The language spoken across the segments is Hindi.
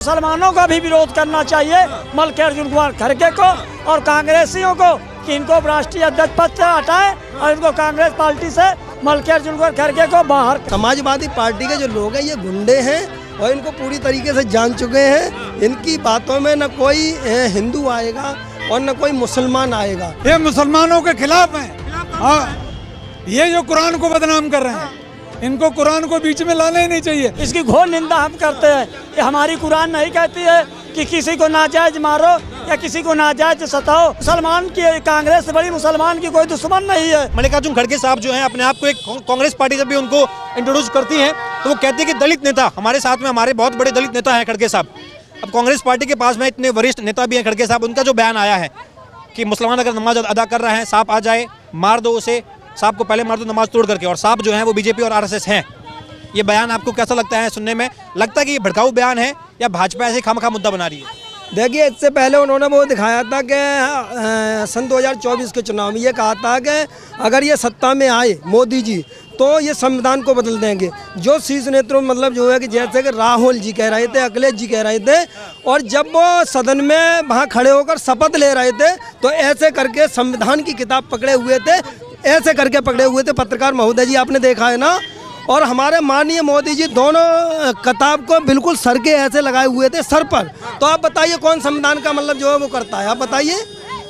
मुसलमानों का भी विरोध करना चाहिए मल्लिकार्जुन कुमार खड़गे को और कांग्रेसियों को कि इनको राष्ट्रीय अध्यक्ष पद से हटाएं और इनको कांग्रेस पार्टी से मल्लिकार्जुन कुमार खड़गे को बाहर। समाजवादी पार्टी के जो लोग हैं ये गुंडे हैं और इनको पूरी तरीके से जान चुके हैं। इनकी बातों में न कोई हिंदू आएगा और न कोई मुसलमान आएगा। ये मुसलमानों के खिलाफ हैं। हाँ, ये जो कुरान को बदनाम कर रहे हैं, इनको कुरान को बीच में लाना ही नहीं चाहिए। इसकी घोर निंदा हम करते हैं कि हमारी कुरान नहीं कहती है कि किसी को नाजायज मारो या किसी को नाजायज सताओ। मुसलमान की कांग्रेस से बड़ी मुसलमान की कोई दुश्मन नहीं है। मल्लिकार्जुन खड़गे साहब जो हैं अपने आप को एक कांग्रेस पार्टी जब भी उनको इंट्रोड्यूस करती है तो वो कहती है कि दलित नेता हमारे साथ में, हमारे बहुत बड़े दलित नेता हैं खड़गे साहब। अब कांग्रेस पार्टी के पास में इतने वरिष्ठ नेता भी हैं खड़गे साहब, उनका जो बयान आया है कि मुसलमान अगर नमाज अदा कर रहा है, सांप आ जाए मार दो उसे, सांप को पहले मार दो नमाज तोड़ करके, और सांप जो है वो बीजेपी और आरएसएस हैं। ये बयान आपको कैसा लगता है सुनने में? लगता है कि ये भड़काऊ बयान है या भाजपा ऐसे खामखा मुद्दा बना रही है? देखिए, इससे पहले उन्होंने वो दिखाया था कि सन 2024 के चुनाव में ये कहा था कि अगर ये सत्ता में आए मोदी जी तो ये संविधान को बदल देंगे। जो शीर्ष नेतृत्व मतलब जो है कि जैसे कि राहुल जी कह रहे थे, अखिलेश जी कह रहे थे, और जब वो सदन में वहाँ खड़े होकर शपथ ले रहे थे तो ऐसे करके संविधान की किताब पकड़े हुए थे, ऐसे करके पकड़े हुए थे पत्रकार महोदय जी, आपने देखा है ना। और हमारे माननीय मोदी जी दोनों किताब को बिल्कुल सर के ऐसे लगाए हुए थे, सर पर। तो आप बताइए कौन संविधान का मतलब जो है वो करता है? आप बताइए।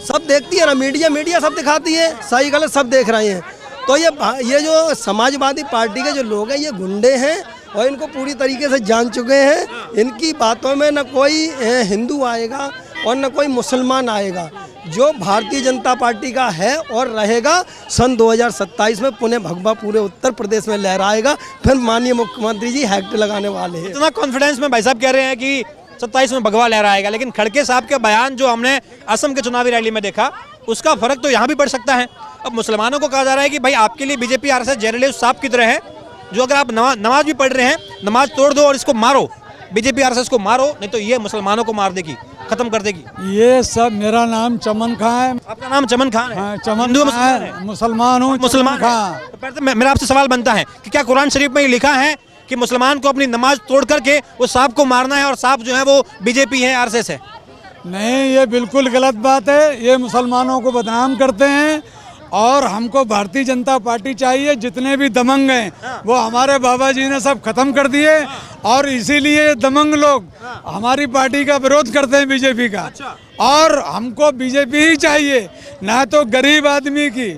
सब देखती है ना मीडिया सब दिखाती है, सही गलत सब देख रहे हैं। तो ये जो समाजवादी पार्टी के जो लोग हैं ये गुंडे हैं और इनको पूरी तरीके से जान चुके हैं। इनकी बातों में न कोई हिंदू आएगा और न कोई मुसलमान आएगा। जो भारतीय जनता पार्टी का है और रहेगा, सन 2027 में पुणे भगवा पूरे उत्तर प्रदेश में लहराएगा। फिर माननीय मुख्यमंत्री जी हैट्रिक लगाने वाले हैं। इतना कॉन्फिडेंस में भाई साहब कह रहे हैं कि 27 में भगवा लहराएगा, लेकिन खड़गे साहब के बयान जो हमने असम के चुनावी रैली में देखा उसका फर्क तो यहाँ भी पड़ सकता है। अब मुसलमानों को कहा जा रहा है कि भाई आपके लिए बीजेपी आरएसएस जहरीले सांप की तरह है, जो अगर आप नमाज भी पढ़ रहे हैं, नमाज तोड़ दो और इसको मारो, बीजेपी आरएसएस को मारो, नहीं तो ये मुसलमानों को मार देगी, खत्म कर देगी। ये सब, मेरा नाम चमन खां है। आपका नाम चमन खान है? हाँ, चमन खान है। मुसलमान हूँ, मुसलमान खां। तो मेरा आपसे सवाल बनता है कि क्या कुरान शरीफ में ये लिखा है कि मुसलमान को अपनी नमाज तोड़ करके वो सांप को मारना है और सांप जो है वो बीजेपी है, आरएसएस है? नहीं, ये बिल्कुल गलत बात है। ये मुसलमानों को बदनाम करते हैं और हमको भारतीय जनता पार्टी चाहिए। जितने भी दमंग हैं वो हमारे बाबा जी ने सब खत्म कर दिए और इसीलिए दमंग लोग हमारी पार्टी का विरोध करते हैं, बीजेपी का। और हमको बीजेपी ही चाहिए, ना तो गरीब आदमी की,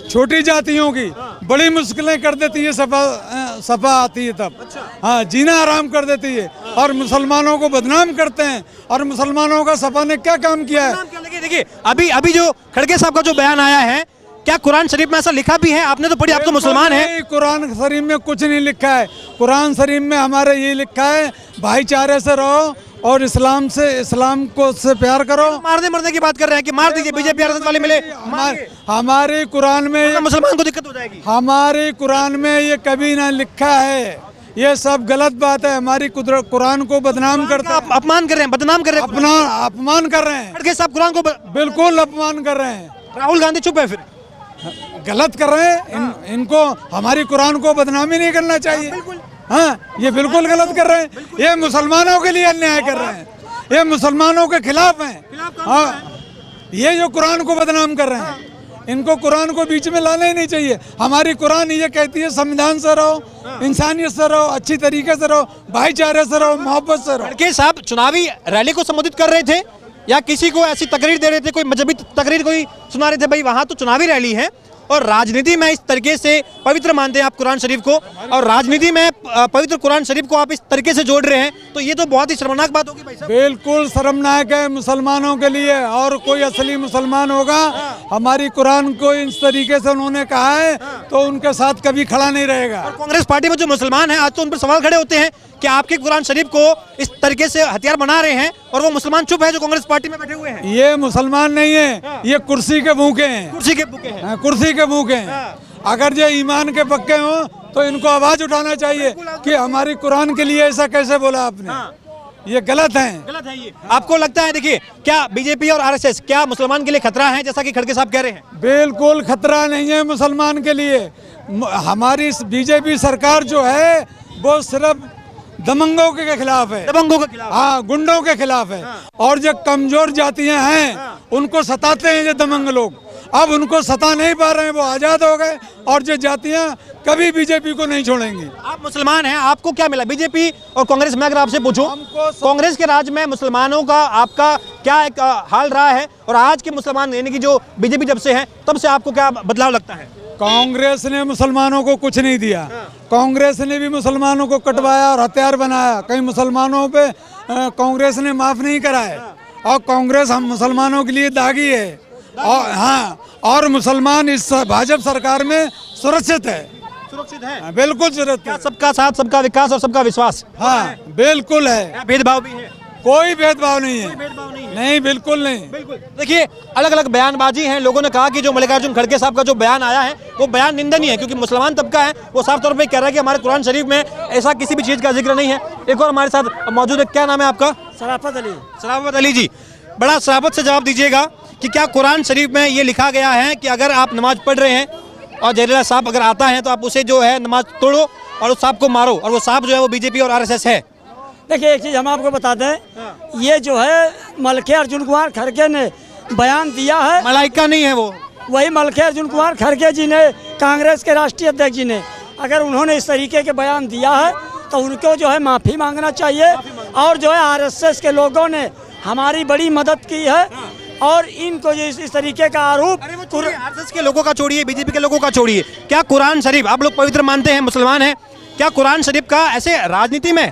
छोटी जातियों की बड़ी मुश्किलें कर देती है सपा आती है तब। हाँ, जीना आराम कर देती है और मुसलमानों को बदनाम करते हैं। और मुसलमानों का सपा ने क्या काम किया है? देखिए, अभी जो खड़गे साहब का जो बयान आया है, क्या कुरान शरीफ में ऐसा लिखा भी है? आपने तो पढ़ी, आप तो मुसलमान हैं। कुरान शरीफ में कुछ नहीं लिखा है। कुरान शरीफ में हमारे ये लिखा है भाईचारे से रहो और इस्लाम को से प्यार करो। मारने मरने की बात कर रहे हैं कि मार दीजिए, बीजेपी आरएसएस वाले मिले। हमारे कुरान में मुसलमान को दिक्कत हो जाएगी। हमारे कुरान में ये कभी ना लिखा है। ये सब गलत बात है। हमारी कुरान को बदनाम करते हैं, अपमान कर रहे हैं, बदनाम कर रहे हैं, अपमान कर रहे हैं। खड़गे साहब कुरान को बिल्कुल अपमान कर रहे हैं। राहुल गांधी चुप है, फिर गलत कर रहे हैं। इनको हमारी कुरान को बदनामी नहीं करना चाहिए। हाँ, ये बिल्कुल गलत कर रहे हैं। ये मुसलमानों के लिए अन्याय कर रहे हैं, ये मुसलमानों के खिलाफ हैं। हाँ, ये जो कुरान को बदनाम कर रहे हैं, इनको कुरान को बीच में लाना ही नहीं चाहिए। हमारी कुरान ये कहती है संविधान से रहो, इंसानियत से रहो, अच्छी तरीके से रहो, भाईचारे से रहो, मोहब्बत से रहो। खड़गे साहब चुनावी रैली को संबोधित कर रहे थे या किसी को ऐसी तकरीर दे रहे थे, कोई मजहबी तकरीर कोई सुना रहे थे? भाई वहाँ तो चुनावी रैली है और राजनीति में इस तरीके से पवित्र मानते हैं आप कुरान शरीफ को, और राजनीति में पवित्र कुरान शरीफ को आप इस तरीके से जोड़ रहे हैं, तो ये तो बहुत ही शर्मनाक बात होगी भाई साहब। बिल्कुल शर्मनाक है मुसलमानों के लिए। और कोई असली मुसलमान होगा, हमारी कुरान को इस तरीके से उन्होंने कहा है तो उनके साथ कभी खड़ा नहीं रहेगा। और कांग्रेस पार्टी में जो मुसलमान हैं आज तो उन पर सवाल खड़े होते हैं कि आपके कुरान शरीफ को इस तरीके से हथियार बना रहे हैं और वो मुसलमान चुप है जो कांग्रेस पार्टी में बैठे हुए हैं। ये मुसलमान नहीं है, ये कुर्सी के भूखे हैं। कुर्सी के भूखे हैं। कुर्सी के भूखे हैं। अगर ये ईमान के पक्के हों तो इनको आवाज उठाना चाहिए कि हमारी कुरान के लिए ऐसा कैसे बोला आपने। ये गलत है ये। आपको लगता है, देखिए, क्या बीजेपी और आरएसएस क्या मुसलमान के लिए खतरा है जैसा कि खड़गे साहब कह रहे हैं? बिल्कुल खतरा नहीं है मुसलमान के लिए। हमारी बीजेपी सरकार जो है वो सिर्फ दबंगों के खिलाफ है, दबंगों के खिलाफ। हाँ, गुंडों के खिलाफ है। और जो कमजोर जातियां हैं उनको सताते हैं ये दबंग लोग। अब उनको सता नहीं पा रहे हैं, वो आजाद हो गए और जो जातियां कभी बीजेपी को नहीं छोड़ेंगी। आप मुसलमान हैं, आपको क्या मिला बीजेपी और कांग्रेस में? अगर आपसे पूछूं, कांग्रेस के राज में मुसलमानों का आपका क्या एक हाल रहा है, और आज के मुसलमान यानी कि जो बीजेपी जब से है तब से आपको क्या बदलाव लगता है? कांग्रेस ने मुसलमानों को कुछ नहीं दिया। कांग्रेस ने भी मुसलमानों को कटवाया और हथियार बनाया। कई मुसलमानों पे कांग्रेस ने माफ नहीं कराए, और कांग्रेस हम मुसलमानों के लिए दागी है। और हाँ, और मुसलमान इस भाजपा सरकार में सुरक्षित है। सुरक्षित है, बिल्कुल सुरक्षित है। सबका साथ, सबका विकास और सबका विश्वास। हाँ, बिल्कुल है। भेदभाव भी है? कोई भेदभाव नहीं है। भेदभाव नहीं है। नहीं, बिल्कुल नहीं। बिल्कुल। देखिए, अलग अलग बयानबाजी है। लोगों ने कहा कि जो मल्लिकार्जुन खड़गे साहब का जो बयान आया है वो बयान निंदनीय है, क्योंकि मुसलमान तबका है वो साफ तौर पे कह रहा है कि हमारे कुरान शरीफ में ऐसा किसी भी चीज़ का जिक्र नहीं है। एक और हमारे साथ मौजूद है, क्या नाम है आपका? शराफत अली। शराफत अली जी, बड़ा शराफत से जवाब दीजिएगा कि क्या कुरान शरीफ में ये लिखा गया है कि अगर आप नमाज पढ़ रहे हैं और जहरीला सांप अगर आता है तो आप उसे जो है नमाज तोड़ो और उस सांप को मारो, और वो सांप जो है वो बीजेपी और आरएसएस है? देखिए, एक चीज़ हम आपको बता दें, ये जो है मल्लिकार्जुन कुमार खड़गे ने बयान दिया है। मलाइका नहीं है वो, वही मल्लिकार्जुन कुमार खड़गे जी ने, कांग्रेस के राष्ट्रीय अध्यक्ष जी ने, अगर उन्होंने इस तरीके के बयान दिया है तो उनको जो है माफ़ी मांगना चाहिए। और जो है आरएसएस के लोगों ने हमारी बड़ी मदद की है, और इनको जो इस तरीके का आरोप, आरएसएस के लोगों का छोड़िए, बीजेपी के लोगों का छोड़िए, क्या कुरान शरीफ आप लोग पवित्र मानते हैं, मुसलमान हैं, क्या कुरान शरीफ का ऐसे राजनीति में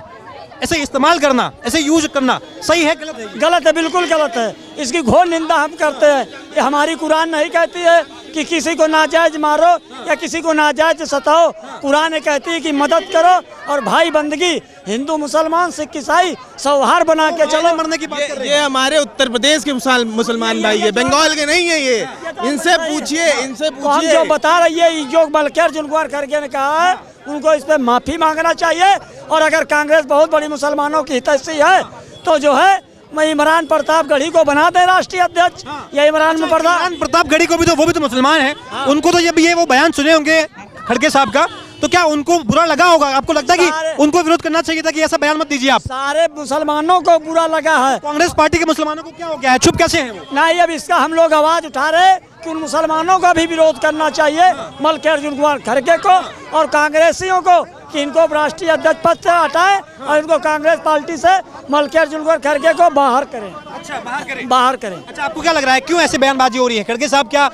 ऐसे इस्तेमाल करना, ऐसे यूज करना सही है गलत है? गलत है, बिल्कुल गलत है। इसकी घोर निंदा हम करते हैं। ये हमारी कुरान नहीं कहती है कि किसी को नाजायज मारो या किसी को नाजायज सताओ। कुरान कहती है कि मदद करो और भाई बंदगी, हिंदू मुसलमान सिख ईसाई सौहार्द बना के चलो। मरने की बात कर रहे हैं। ये हमारे उत्तर प्रदेश के मुसलमान भाई है, बंगाल के नहीं है ये। इनसे पूछिए, इनसे तो हम पूछिए। जो बता रही है, जो मल्लिकार्जुन कुमार खड़गे ने कहा है, उनको इस पे माफी मांगना चाहिए। और अगर कांग्रेस बहुत बड़ी मुसलमानों की हितैषी है तो जो है मैं इमरान प्रतापगढ़ी को बना दे राष्ट्रीय अध्यक्ष। या इमरान प्रतापगढ़ी को भी तो, वो भी तो मुसलमान है, उनको तो जब ये वो बयान सुने होंगे खड़गे साहब का, तो क्या उनको बुरा लगा होगा? आपको लगता है कि उनको विरोध करना चाहिए था कि ऐसा बयान मत दीजिए आप? सारे मुसलमानों को बुरा लगा है। कांग्रेस पार्टी के मुसलमानों को क्या हो गया है, चुप कैसे हैं वो? नहीं, अब इसका हम लोग आवाज उठा रहे कि उन मुसलमानों का भी विरोध करना चाहिए मल्लिकार्जुन कुमार खड़गे को और कांग्रेसियों को, कि इनको राष्ट्रीय अध्यक्ष पद से हटाएं और इनको कांग्रेस पार्टी से मल्लिकार्जुन कुमार खड़गे को बाहर करें। अच्छा, बाहर करें। अच्छा, आपको क्या लग रहा है क्यों ऐसे बयानबाजी हो रही है? खड़गे साहब क्या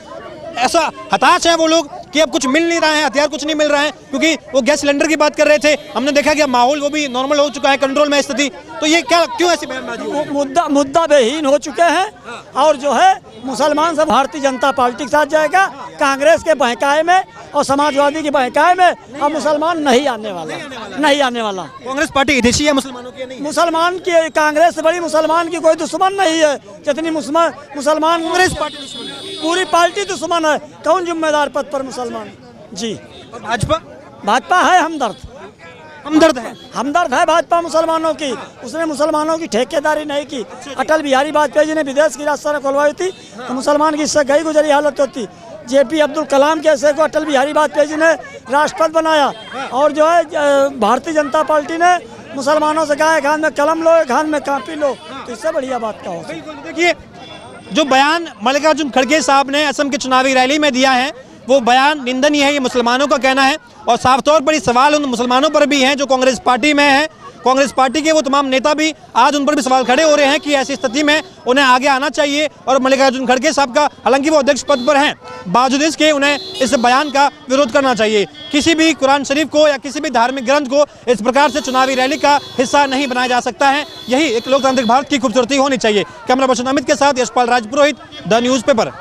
ऐसा हताश है वो लोग कि अब कुछ मिल नहीं रहा है, हथियार कुछ नहीं मिल रहा है? क्योंकि वो गैस सिलेंडर की बात कर रहे थे, हमने देखा कि माहौल वो भी नॉर्मल हो चुका है, कंट्रोल में स्थिति, तो ये क्या क्यों ऐसी बयानबाजी हो रही है? मुद्दा बेहीन हो चुके हैं। और जो है मुसलमान सब भारतीय जनता पार्टी के साथ जाएगा, कांग्रेस के बहकाए में और समाजवादी के बहकाए में अब मुसलमान नहीं आने वाला। कांग्रेस पार्टी हितैषी है मुसलमानों की नहीं? मुसलमान की, कांग्रेस से बड़ी मुसलमान की कोई दुश्मन नहीं है जितनी मुसलमान। कांग्रेस पार्टी दुश्मन है, पूरी पार्टी दुश्मन है। कौन जिम्मेदार पद पर मुसलमान जी? और भाजपा? भाजपा है हमदर्द है भाजपा मुसलमानों की। उसने मुसलमानों की ठेकेदारी नहीं की। अटल बिहारी वाजपेयी जी ने विदेश की राजधानी खुलवाई थी तो मुसलमान की इससे गई गुजरी हालत होती। जेपी अब्दुल कलाम कैसे को अटल बिहारी वाजपेयी जी ने राष्ट्रपति बनाया, और जो है भारतीय जनता पार्टी ने मुसलमानों से कहा एक हाथ में कलम लो एक हाथ में कापी लो, तो इससे बढ़िया बात क्या हो? देखिए, जो बयान मल्लिकार्जुन खड़गे साहब ने असम की चुनावी रैली में दिया है वो बयान निंदनीय है, ये मुसलमानों का कहना है। और साफ तौर पर ये सवाल उन मुसलमानों पर भी हैं जो कांग्रेस पार्टी में है। कांग्रेस पार्टी के वो तमाम नेता भी आज उन पर भी सवाल खड़े हो रहे हैं कि ऐसी स्थिति में उन्हें आगे आना चाहिए। और मल्लिकार्जुन खड़गे साहब का, हालांकि वो अध्यक्ष पद पर हैं, बावजूद इसके उन्हें इस बयान का विरोध करना चाहिए। किसी भी कुरान शरीफ को या किसी भी धार्मिक ग्रंथ को इस प्रकार से चुनावी रैली का हिस्सा नहीं बनाया जा सकता है। यही एक लोकतांत्रिक भारत की खूबसूरती होनी चाहिए। कैमरा पर्सन अमित के साथ यशपाल राजपुरोहित, द न्यूज़ पेपर।